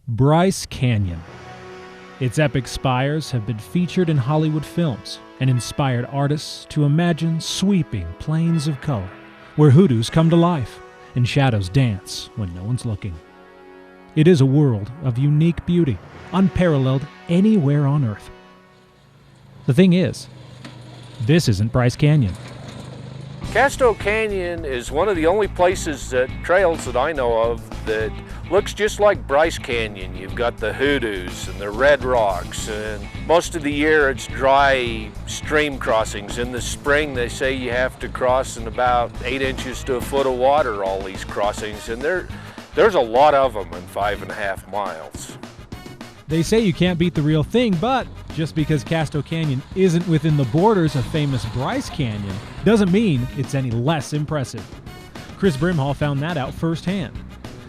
Bryce Canyon. Its epic spires have been featured in Hollywood films and inspired artists to imagine sweeping plains of color where hoodoos come to life and shadows dance when no one's looking. It is a world of unique beauty, unparalleled anywhere on Earth. The thing is, this isn't Bryce Canyon. Casto Canyon is one of the only trails that I know of that looks just like Bryce Canyon. You've got the hoodoos and the red rocks, and most of the year it's dry stream crossings. In the spring they say you have to cross in about 8 inches to a foot of water, all these crossings, and there's a lot of them in 5.5 miles. They say you can't beat the real thing, but just because Casto Canyon isn't within the borders of famous Bryce Canyon doesn't mean it's any less impressive. CastoBrimhall found that out firsthand.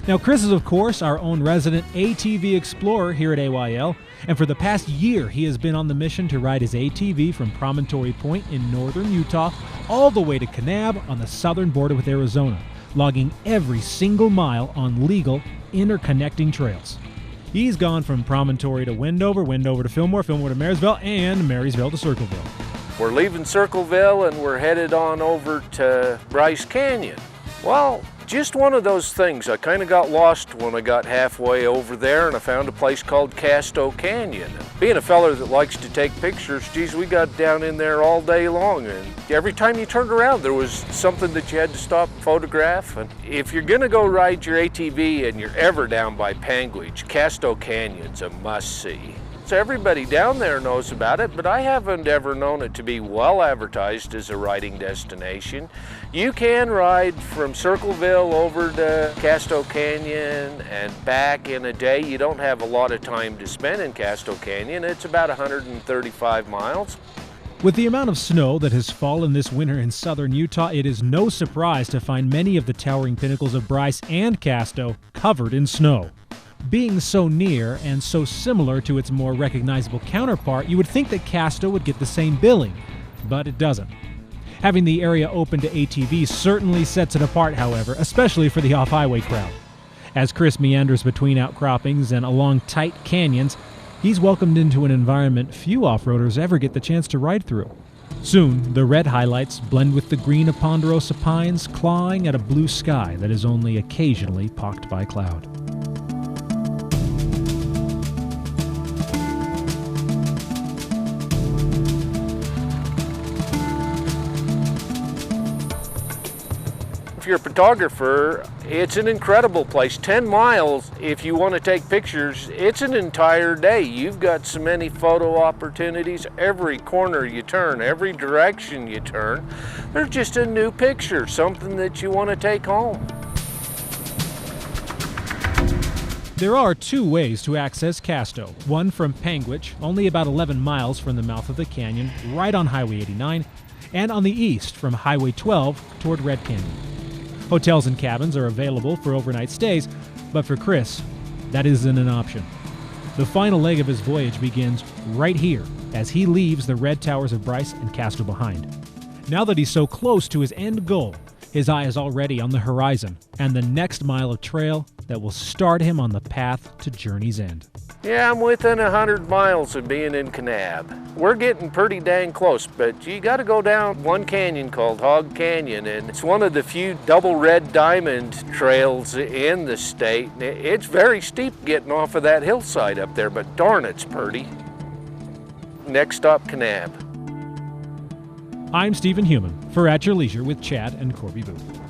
Now, Chris is, of course, our own resident ATV explorer here at AYL, and for the past year he has been on the mission to ride his ATV from Promontory Point in northern Utah all the way to Kanab on the southern border with Arizona, logging every single mile on legal, interconnecting trails. He's gone from Promontory to Wendover, Wendover to Fillmore, Fillmore to Marysville, and Marysville to Circleville. We're leaving Circleville and we're headed on over to Bryce Canyon. Well, just one of those things. I kind of got lost when I got halfway over there, and I found a place called Casto Canyon. Being a feller that likes to take pictures, geez, we got down in there all day long, and every time you turned around there was something that you had to stop and photograph. And if you're gonna go ride your ATV and you're ever down by Panguitch, Casto Canyon's a must-see. So everybody down there knows about it, but I haven't ever known it to be well advertised as a riding destination. You can ride from Circleville over to Casto Canyon and back in a day. You don't have a lot of time to spend in Casto Canyon. It's about 135 miles. With the amount of snow that has fallen this winter in southern Utah, it is no surprise to find many of the towering pinnacles of Bryce and Casto covered in snow. Being so near and so similar to its more recognizable counterpart, you would think that Casto would get the same billing, but it doesn't. Having the area open to ATVs certainly sets it apart, however, especially for the off-highway crowd. As Chris meanders between outcroppings and along tight canyons, he's welcomed into an environment few off-roaders ever get the chance to ride through. Soon, the red highlights blend with the green of ponderosa pines, clawing at a blue sky that is only occasionally pocked by cloud. If you're a photographer, it's an incredible place. 10 miles, if you want to take pictures, it's an entire day. You've got so many photo opportunities. Every corner you turn, every direction you turn, there's just a new picture, something that you want to take home. There are two ways to access Casto. One from Panguitch, only about 11 miles from the mouth of the canyon, right on Highway 89, and on the east from Highway 12 toward Red Canyon. Hotels and cabins are available for overnight stays, but for Chris, that isn't an option. The final leg of his voyage begins right here as he leaves the red towers of Bryce and Casto behind. Now that he's so close to his end goal, his eye is already on the horizon and the next mile of trail that will start him on the path to journey's end. Yeah, I'm within 100 miles of being in Kanab. We're getting pretty dang close, but you got to go down one canyon called Hog Canyon, and it's one of the few double red diamond trails in the state. It's very steep getting off of that hillside up there, but darn, it's pretty. Next stop, Kanab. I'm Stephen Human for At Your Leisure with Chad and Corby Booth.